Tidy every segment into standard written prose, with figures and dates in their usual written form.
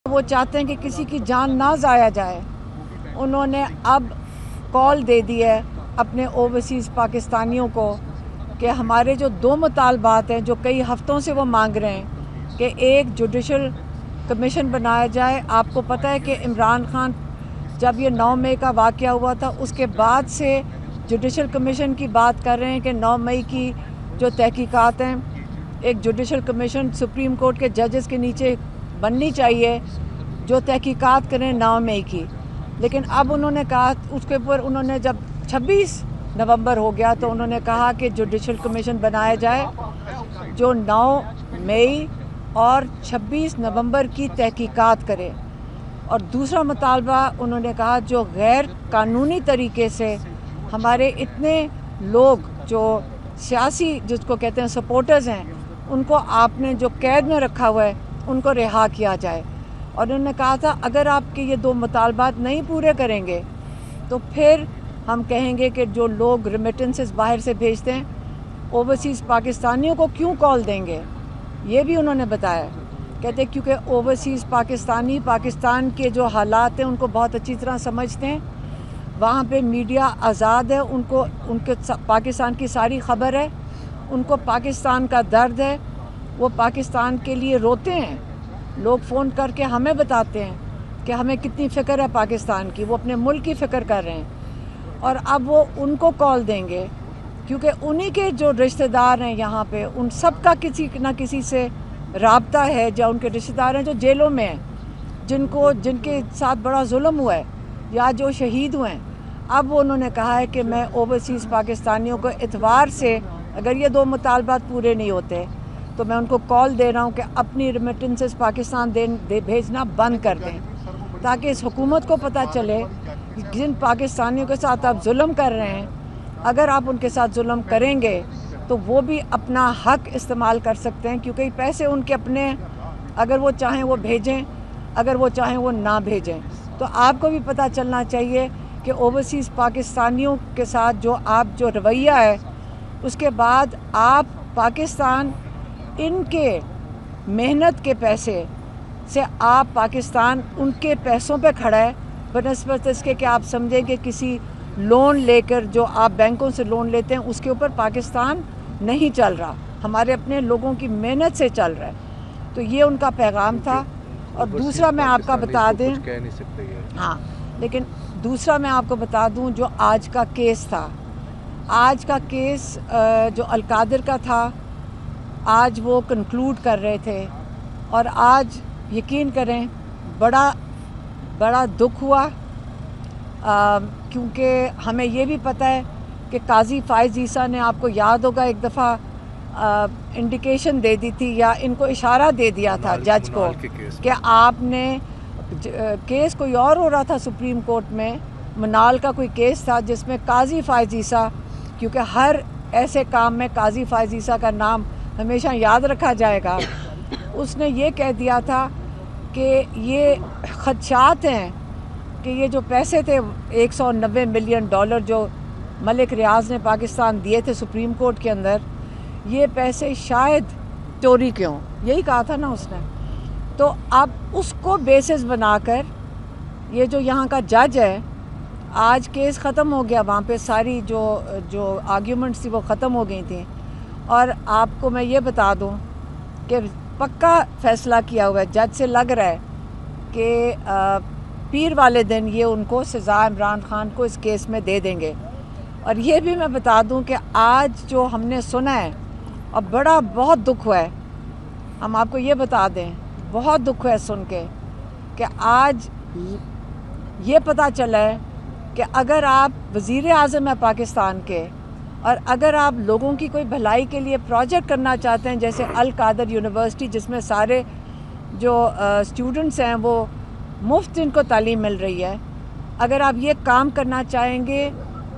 वो चाहते हैं कि किसी की जान ना ज़ाया जाए। उन्होंने अब कॉल दे दी है अपने ओवरसीज़ पाकिस्तानियों को कि हमारे जो दो मुतालबात हैं जो कई हफ्तों से वो मांग रहे हैं कि एक जुडिशल कमीशन बनाया जाए। आपको पता है कि इमरान खान जब ये 9 मई का वाक़या हुआ था उसके बाद से जुडिशल कमीशन की बात कर रहे हैं कि 9 मई की जो तहकीकात हैं एक जुडिशल कमीशन सुप्रीम कोर्ट के जजेस के नीचे बननी चाहिए जो तहकीकात करें 9 मई की। लेकिन अब उन्होंने कहा उसके ऊपर उन्होंने जब 26 नवंबर हो गया तो उन्होंने कहा कि जुडिशल कमीशन बनाया जाए जो 9 मई और 26 नवंबर की तहकीकात करे। और दूसरा मुतालबा उन्होंने कहा जो गैर कानूनी तरीके से हमारे इतने लोग जो सियासी जिसको कहते हैं सपोर्टर्स हैं उनको आपने जो कैद में रखा हुआ है उनको रिहा किया जाए। और उन्होंने कहा था अगर आपके ये दो मुतालबात नहीं पूरे करेंगे तो फिर हम कहेंगे कि जो लोग रेमिटेंसेस बाहर से भेजते हैं ओवरसीज़ पाकिस्तानियों को क्यों कॉल देंगे, ये भी उन्होंने बताया। कहते क्योंकि ओवरसीज़ पाकिस्तानी पाकिस्तान के जो हालात हैं उनको बहुत अच्छी तरह समझते हैं, वहाँ पे मीडिया आज़ाद है, उनको उनके पाकिस्तान की सारी खबर है, उनको पाकिस्तान का दर्द है, वो पाकिस्तान के लिए रोते हैं। लोग फ़ोन करके हमें बताते हैं कि हमें कितनी फ़िक्र है पाकिस्तान की, वो अपने मुल्क की फ़िक्र कर रहे हैं। और अब वो उनको कॉल देंगे क्योंकि उन्हीं के जो रिश्तेदार हैं यहाँ पे उन सब का किसी न किसी से राब्ता है, या उनके रिश्तेदार हैं जो जेलों में हैं जिनके साथ बड़ा जुल्म हुआ है या जो शहीद हुए हैं। अब वो उन्होंने कहा है कि मैं ओवरसीज़ पाकिस्तानियों को इतवार से अगर ये दो मुतालबात पूरे नहीं होते तो मैं उनको कॉल दे रहा हूँ कि अपनी रेमिटेंसेस पाकिस्तान भेजना बंद कर दें, ताकि इस हुकूमत को पता चले कि जिन पाकिस्तानियों के साथ आप जुल्म कर रहे हैं अगर आप उनके साथ जुल्म करेंगे तो वो भी अपना हक इस्तेमाल कर सकते हैं, क्योंकि पैसे उनके अपने अगर वो चाहें वो भेजें, अगर वो चाहें वो ना भेजें। तो आपको भी पता चलना चाहिए कि ओवरसीज़ पाकिस्तानियों के साथ जो रवैया है उसके बाद आप पाकिस्तान इनके मेहनत के पैसे से आप पाकिस्तान उनके पैसों पे खड़ा है बनस्बत इसके कि आप समझें कि किसी लोन लेकर जो आप बैंकों से लोन लेते हैं उसके ऊपर पाकिस्तान नहीं चल रहा, हमारे अपने लोगों की मेहनत से चल रहा है। तो ये उनका पैगाम था। और दूसरा मैं आपका बता दें, हाँ, लेकिन दूसरा मैं आपको बता दूं जो आज का केस था, आज का केस जो अलकादिर का था आज वो कंक्लूड कर रहे थे और आज यकीन करें बड़ा दुख हुआ, क्योंकि हमें ये भी पता है कि काजी फायज़ ईसा ने, आपको याद होगा, एक दफ़ा इंडिकेशन दे दी थी या इनको इशारा दे दिया था जज को कि आपने केस कोई और हो रहा था सुप्रीम कोर्ट में, मनाल का कोई केस था जिसमें काजी फायज़ ईसा, क्योंकि हर ऐसे काम में काजी फायज़ ईसा का नाम हमेशा याद रखा जाएगा, उसने ये कह दिया था कि ये खदशात हैं कि ये जो पैसे थे 190 मिलियन डॉलर जो मलिक रियाज ने पाकिस्तान दिए थे सुप्रीम कोर्ट के अंदर, ये पैसे शायद चोरी के हों, यही कहा था ना उसने। तो अब उसको बेसिस बनाकर ये जो यहाँ का जज है, आज केस ख़त्म हो गया, वहाँ पे सारी जो आर्ग्यूमेंट्स थी वो ख़त्म हो गई थी। और आपको मैं ये बता दूँ कि पक्का फ़ैसला किया हुआ है, जज से लग रहा है कि पीर वाले दिन ये उनको सज़ा इमरान खान को इस केस में दे देंगे। और ये भी मैं बता दूं कि आज जो हमने सुना है और बहुत दुख हुआ है, हम आपको ये बता दें, बहुत दुख है सुन के कि आज ये पता चला है कि अगर आप वज़ीर आज़म हैं पाकिस्तान के और अगर आप लोगों की कोई भलाई के लिए प्रोजेक्ट करना चाहते हैं, जैसे अल कादर यूनिवर्सिटी जिसमें सारे जो स्टूडेंट्स हैं वो मुफ्त इनको तालीम मिल रही है, अगर आप ये काम करना चाहेंगे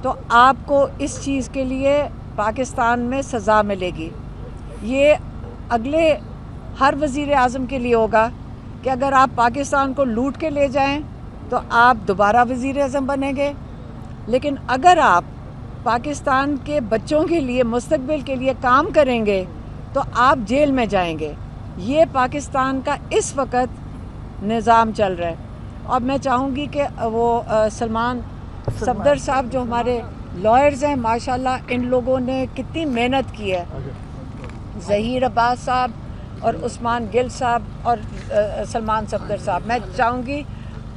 तो आपको इस चीज़ के लिए पाकिस्तान में सज़ा मिलेगी। ये अगले हर वज़ीर आज़म के लिए होगा कि अगर आप पाकिस्तान को लूट के ले जाएं तो आप दोबारा वज़ीर आज़म बनेंगे, लेकिन अगर आप पाकिस्तान के बच्चों के लिए मुस्तक़बिल के लिए काम करेंगे तो आप जेल में जाएंगे। ये पाकिस्तान का इस वक्त निज़ाम चल रहा है। और मैं चाहूँगी कि वो सलमान सफदर साहब जो हमारे लॉयर्स हैं, माशाल्लाह इन लोगों ने कितनी मेहनत की है, ज़हीर अब्बास साहब और उस्मान गिल साहब और सलमान सफदर साहब, मैं चाहूँगी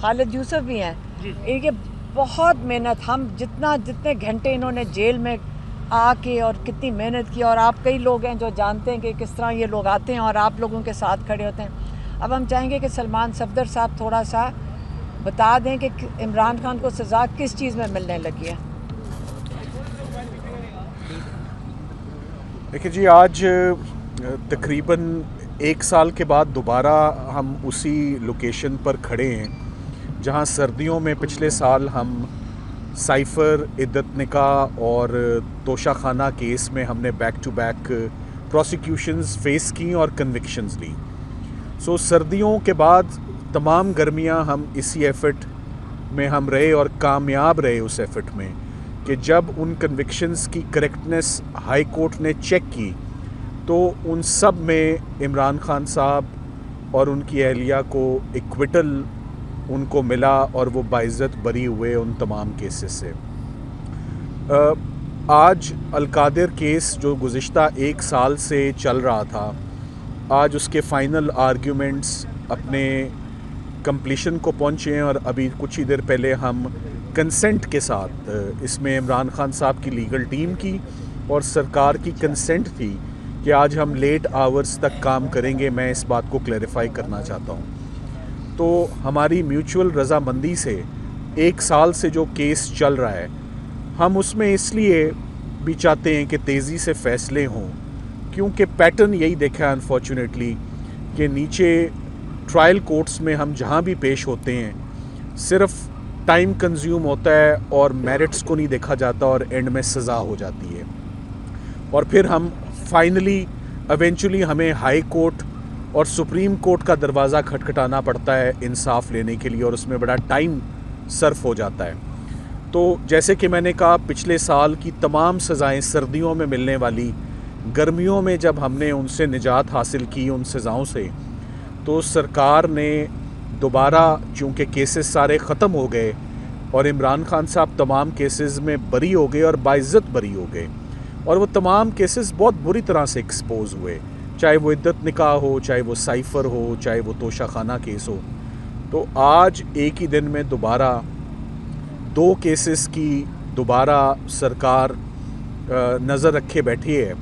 खालिद यूसुफ भी हैं, इनके बहुत मेहनत, हम जितने घंटे इन्होंने जेल में आके और कितनी मेहनत की, और आप कई लोग हैं जो जानते हैं कि किस तरह ये लोग आते हैं और आप लोगों के साथ खड़े होते हैं। अब हम चाहेंगे कि सलमान सफदर साहब थोड़ा सा बता दें कि इमरान खान को सज़ा किस चीज़ में मिलने लगी है। देखिए जी, आज तकरीबन 1 साल के बाद दोबारा हम उसी लोकेशन पर खड़े हैं जहां सर्दियों में पिछले साल हम साइफ़र, इद्दत निकाह और तोशा खाना केस में हमने back to back prosecutions face की और कन्विक्शंस ली। सो सर्दियों के बाद तमाम गर्मियां हम इसी एफ़र्ट में हम रहे और कामयाब रहे उस एफ़र्ट में कि जब उन कन्विक्शंस की करेक्टनेस हाई कोर्ट ने चेक की तो उन सब में इमरान खान साहब और उनकी अहलिया को इक्विटल उनको मिला और वो बाइज़्ज़त बरी हुए उन तमाम केसेस से। आज अलकादिर केस जो गुज़िश्ता 1 साल से चल रहा था, आज उसके फ़ाइनल आर्ग्यूमेंट्स अपने कंप्लीशन को पहुँचे हैं और अभी कुछ ही देर पहले हम कंसेंट के साथ इसमें इमरान खान साहब की लीगल टीम की और सरकार की कंसेंट थी कि आज हम लेट आवर्स तक काम करेंगे। मैं इस बात को क्लैरिफाई करना चाहता हूँ। तो हमारी म्यूचुअल रज़ामंदी से 1 साल से जो केस चल रहा है, हम उसमें इसलिए भी चाहते हैं कि तेज़ी से फ़ैसले हों क्योंकि पैटर्न यही देखा है अनफॉर्चुनेटली कि नीचे ट्रायल कोर्ट्स में हम जहाँ भी पेश होते हैं सिर्फ टाइम कंज्यूम होता है और मेरिट्स को नहीं देखा जाता और एंड में सज़ा हो जाती है, और फिर हम फाइनली इवेंचुअली हमें हाई कोर्ट और सुप्रीम कोर्ट का दरवाज़ा खटखटाना पड़ता है इंसाफ लेने के लिए और उसमें बड़ा टाइम सर्फ हो जाता है। तो जैसे कि मैंने कहा, पिछले साल की तमाम सज़ाएं सर्दियों में मिलने वाली, गर्मियों में जब हमने उनसे निजात हासिल की उन सज़ाओं से, तो सरकार ने दोबारा चूँकि केसेस सारे ख़त्म हो गए और इमरान खान साहब तमाम केसेस में बरी हो गए और बाइज़्ज़त बरी हो गए, और वो तमाम केसेस बहुत बुरी तरह से एक्सपोज हुए, चाहे वो इद्दत निकाह हो, चाहे वो साइफ़र हो, चाहे वो तोशा खाना केस हो। तो आज एक ही दिन में दोबारा 2 केसेस की दोबारा सरकार नज़र रखे बैठी है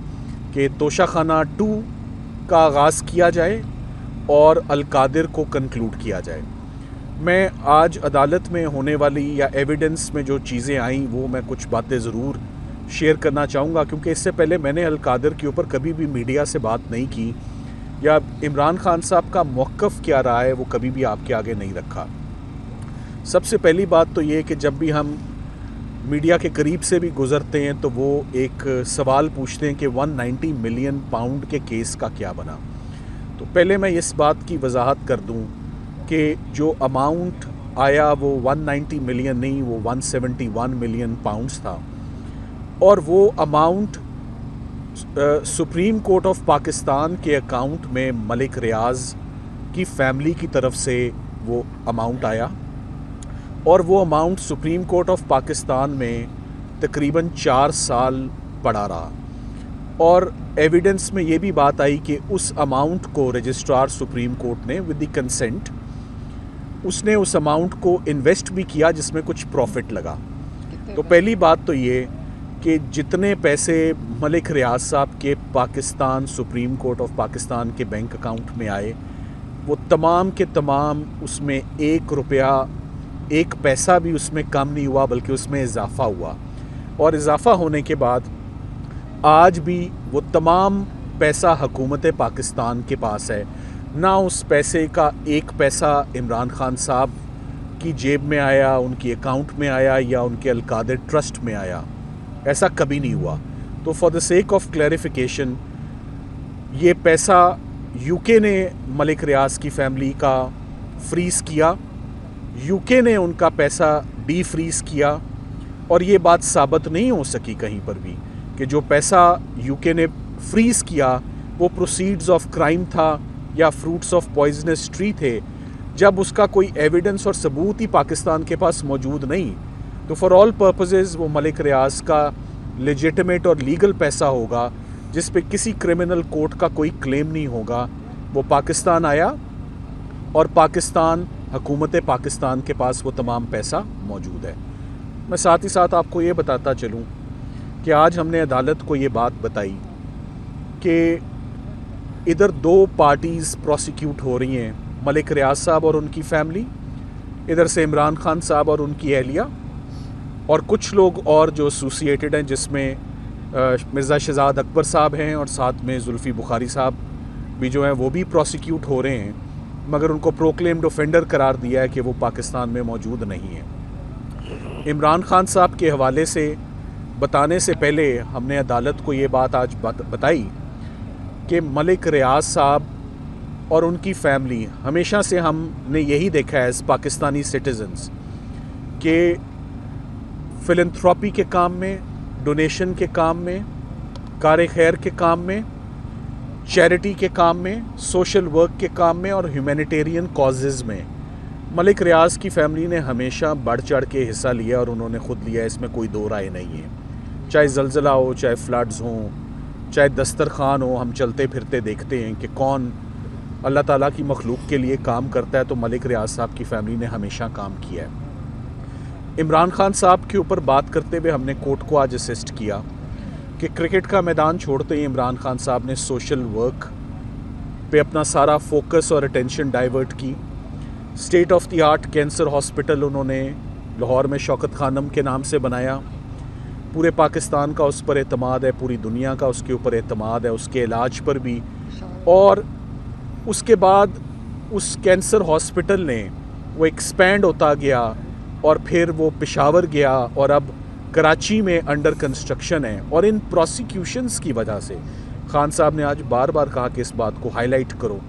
कि तोशा खाना 2 का आगाज़ किया जाए और अलकादिर को कंक्लूड किया जाए। मैं आज अदालत में होने वाली या एविडेंस में जो चीज़ें आईं वो मैं कुछ बातें ज़रूर शेयर करना चाहूँगा, क्योंकि इससे पहले मैंने अलकादिर के ऊपर कभी भी मीडिया से बात नहीं की या इमरान खान साहब का मौक़िफ़ क्या रहा है वो कभी भी आपके आगे नहीं रखा। सबसे पहली बात तो ये कि जब भी हम मीडिया के करीब से भी गुज़रते हैं तो वो एक सवाल पूछते हैं कि 190 मिलियन पाउंड के केस का क्या बना। तो पहले मैं इस बात की वजाहत कर दूं कि जो अमाउंट आया वो 190 मिलियन नहीं, वो 171 मिलियन पाउंड्स था, और वो amount supreme court of Pakistan के अकाउंट में मलिक रियाज की फैमिली की तरफ से वो अमाउंट आया, और वो amount supreme court of Pakistan में तकरीबन 4 साल पड़ा रहा। और एविडेंस में ये भी बात आई कि उस अमाउंट को रजिस्ट्रार सुप्रीम कोर्ट ने विद द कंसेंट उसने उस अमाउंट को इन्वेस्ट भी किया जिसमें कुछ प्रॉफिट लगा। तो पहली बात तो ये कि जितने पैसे मलिक रियाज साहब के Pakistan supreme court of Pakistan के बैंक अकाउंट में आए वो तमाम के तमाम उसमें 1 रुपया 1 पैसा भी उसमें कम नहीं हुआ, बल्कि उसमें इजाफ़ा हुआ। और इजाफ़ा होने के बाद आज भी वो तमाम पैसा हुकूमत पाकिस्तान के पास है, ना उस पैसे का 1 पैसा इमरान खान साहब की जेब में आया, उनकी अकाउंट में आया या उनके अलकादिर ट्रस्ट में आया, ऐसा कभी नहीं हुआ। तो for the sake of clarification, ये पैसा यूके ने मलिक रियाज की फैमिली का फ्रीज़ किया, यूके ने उनका पैसा डी फ्रीज़ किया, और ये बात साबित नहीं हो सकी कहीं पर भी कि जो पैसा यूके ने फ्रीज़ किया वो प्रोसीड्स ऑफ क्राइम था या फ्रूट्स ऑफ पॉइजनस ट्री थे। जब उसका कोई एविडेंस और सबूत ही पाकिस्तान के पास मौजूद नहीं, तो फॉर ऑल पर्पसेस वो मलिक रियाज का लेजिटिमेट और लीगल पैसा होगा जिस पे किसी क्रिमिनल कोर्ट का कोई क्लेम नहीं होगा। वो पाकिस्तान आया और पाकिस्तान, हुकूमत पाकिस्तान के पास वो तमाम पैसा मौजूद है। मैं साथ ही साथ आपको ये बताता चलूँ कि आज हमने अदालत को ये बात बताई कि इधर 2 पार्टीज़ प्रोसिक्यूट हो रही हैं, मलिक रियाज साहब और उनकी फैमिली, इधर से इमरान खान साहब और उनकी अहलिया, और कुछ लोग और जो एसोसिएटेड हैं, जिसमें मिर्ज़ा शहजाद अकबर साहब हैं और साथ में जुल्फ़ी बुखारी साहब भी जो हैं वो भी प्रोसिक्यूट हो रहे हैं, मगर उनको प्रोक्लेम्ड ऑफेंडर करार दिया है कि वो पाकिस्तान में मौजूद नहीं है। इमरान खान साहब के हवाले से बताने से पहले हमने अदालत को ये बात आज बताई कि मलिक रियाज साहब और उनकी फैमिली, हमेशा से हमने यही देखा है एज पाकिस्तानी सिटीजन्स कि फिलंथ्रॉपी के काम में, डोनेशन के काम में, कार खैर के काम में, चैरिटी के काम में, सोशल वर्क के काम में और ह्यूमैनिटेरियन कॉजेज़ में मलिक रियाज की फैमिली ने हमेशा बढ़ चढ़ के हिस्सा लिया और उन्होंने ख़ुद लिया, इसमें कोई दो राय नहीं है। चाहे ज़लज़ला हो, चाहे फ्लड्स हों, चाहे दस्तरखान हो, हम चलते फिरते देखते हैं कि कौन अल्लाह ताला की मखलूक के लिए काम करता है, तो मलिक रियाज साहब की फैमिली ने हमेशा काम किया है। इमरान खान साहब के ऊपर बात करते हुए हमने कोर्ट को आज असिस्ट किया कि क्रिकेट का मैदान छोड़ते ही इमरान खान साहब ने सोशल वर्क पे अपना सारा फोकस और अटेंशन डाइवर्ट की। State of the art cancer hospital उन्होंने लाहौर में शौकत खानम के नाम से बनाया। पूरे पाकिस्तान का उस पर एतमाद है, पूरी दुनिया का उसके ऊपर एतमाद है, उसके इलाज पर भी। और उसके बाद उस कैंसर हॉस्पिटल ने वो एक्सपैंड होता गया और फिर वो पेशावर गया और अब कराची में अंडर कंस्ट्रक्शन है। और इन प्रोसिक्यूशंस की वजह से खान साहब ने आज बार बार कहा कि इस बात को हाईलाइट करो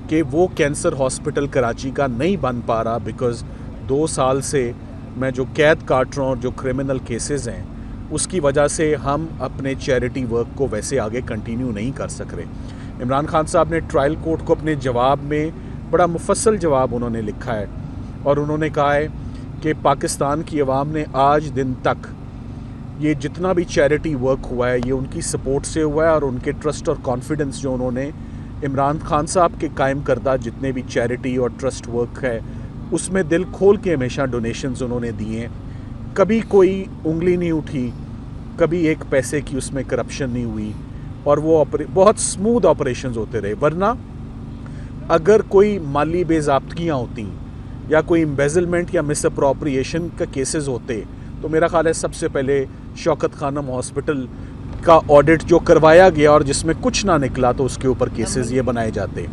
कि वो कैंसर हॉस्पिटल कराची का नहीं बन पा रहा बिकॉज़ 2 साल से मैं जो कैद काट रहा हूँ और जो क्रिमिनल केसेस हैं उसकी वजह से हम अपने चैरिटी वर्क को वैसे आगे कंटिन्यू नहीं कर सक रहे। इमरान खान साहब ने ट्रायल कोर्ट को अपने जवाब में बड़ा मुफस्सल जवाब उन्होंने लिखा है और उन्होंने कहा है कि पाकिस्तान की आवाम ने आज दिन तक ये जितना भी चैरिटी वर्क हुआ है ये उनकी सपोर्ट से हुआ है और उनके ट्रस्ट और कॉन्फिडेंस जो उन्होंने इमरान खान साहब के कायम करदा जितने भी चैरिटी और ट्रस्ट वर्क है उसमें दिल खोल के हमेशा डोनेशंस उन्होंने दिए। कभी कोई उंगली नहीं उठी, कभी एक पैसे की उसमें करप्शन नहीं हुई और वो बहुत स्मूथ ऑपरेशंस होते रहे। वरना अगर कोई माली बेज़ाब्तगियाँ होती या कोई एम्बेजलमेंट या मिस अप्रोप्रिएशन का केसेस होते तो मेरा ख्याल है सबसे पहले शौकत खानम हॉस्पिटल का ऑडिट जो करवाया गया और जिसमें कुछ ना निकला तो उसके ऊपर केसेस ये बनाए जाते।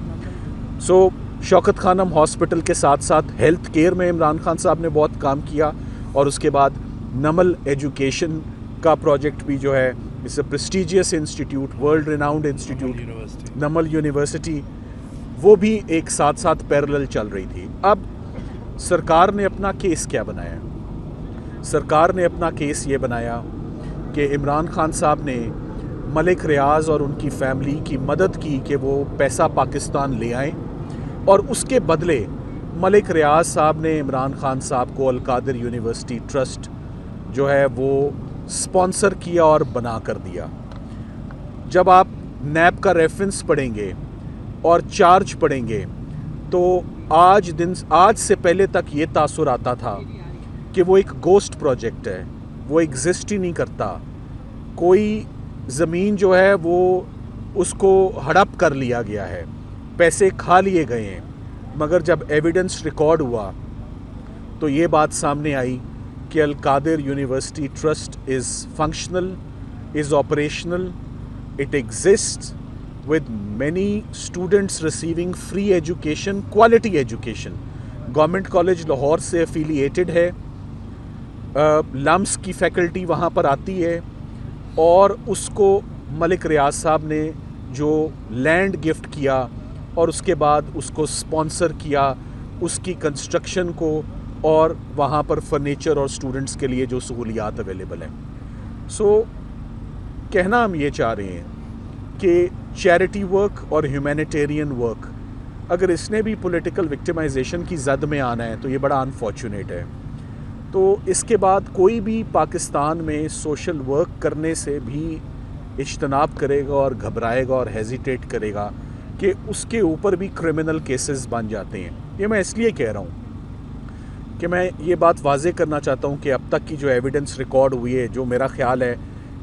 सो शौकत खानम हॉस्पिटल के साथ साथ हेल्थ केयर में इमरान खान साहब ने बहुत काम किया और उसके बाद नमल एजुकेशन का प्रोजेक्ट भी जो है, it's a prestigious institute, world renowned institute Namal university, वो भी एक साथ साथ पैरेलल चल रही थी। अब सरकार ने अपना केस क्या बनाया? सरकार ने अपना केस ये बनाया कि इमरान खान साहब ने मलिक रियाज और उनकी फैमिली की मदद की कि वो पैसा पाकिस्तान ले आएं और उसके बदले मलिक रियाज साहब ने इमरान खान साहब को अल कादिर यूनिवर्सिटी ट्रस्ट जो है वो स्पॉन्सर किया और बना कर दिया। जब आप नैब का रेफरेंस पढ़ेंगे और चार्ज पढ़ेंगे तो आज से पहले तक ये तासुर आता था कि वो एक गोस्ट प्रोजेक्ट है, वो एग्जिस्ट ही नहीं करता। कोई ज़मीन जो है वो उसको हड़प कर लिया गया है, पैसे खा लिए गए हैं। मगर जब एविडेंस रिकॉर्ड हुआ तो ये बात सामने आई कि Al Qadir university trust is functional, is operational, it exist with many students receiving free education, quality education. Government college Lahore से एफिलिएटेड है, लम्स की फैकल्टी वहाँ पर आती है और उसको मलिक रियाज साहब ने जो लैंड गिफ्ट किया और उसके बाद उसको स्पॉन्सर किया, उसकी कंस्ट्रक्शन को, और वहाँ पर फर्नीचर और स्टूडेंट्स के लिए जो सहूलियात अवेलेबल हैं। सो कहना हम ये चाह रहे हैं कि चैरिटी वर्क और ह्यूमैनिटेरियन वर्क اگر اس نے بھی پولیٹیکل وکٹمائزیشن کی زد میں آنا ہے تو یہ بڑا انفارچونیٹ ہے. تو اس کے بعد کوئی بھی پاکستان میں سوشل ورک کرنے سے بھی اجتناب کرے گا اور گھبرائے گا اور ہیزیٹیٹ کرے گا کہ اس کے اوپر بھی کرمنل کیسز بن جاتے ہیں. یہ میں اس لیے کہہ رہا ہوں کہ میں یہ بات واضح کرنا چاہتا ہوں کہ اب تک کی جو ایویڈنس ریکارڈ ہوئی ہے، جو میرا خیال ہے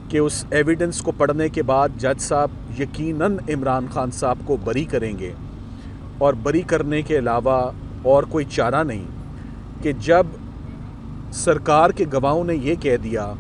کہ اس ایویڈنس کو پڑھنے کے بعد جج صاحب یقیناً عمران خان صاحب کو بری کریں گے، اور بری کرنے کے علاوہ اور کوئی چارہ نہیں کہ جب سرکار کے گواہوں نے یہ کہہ دیا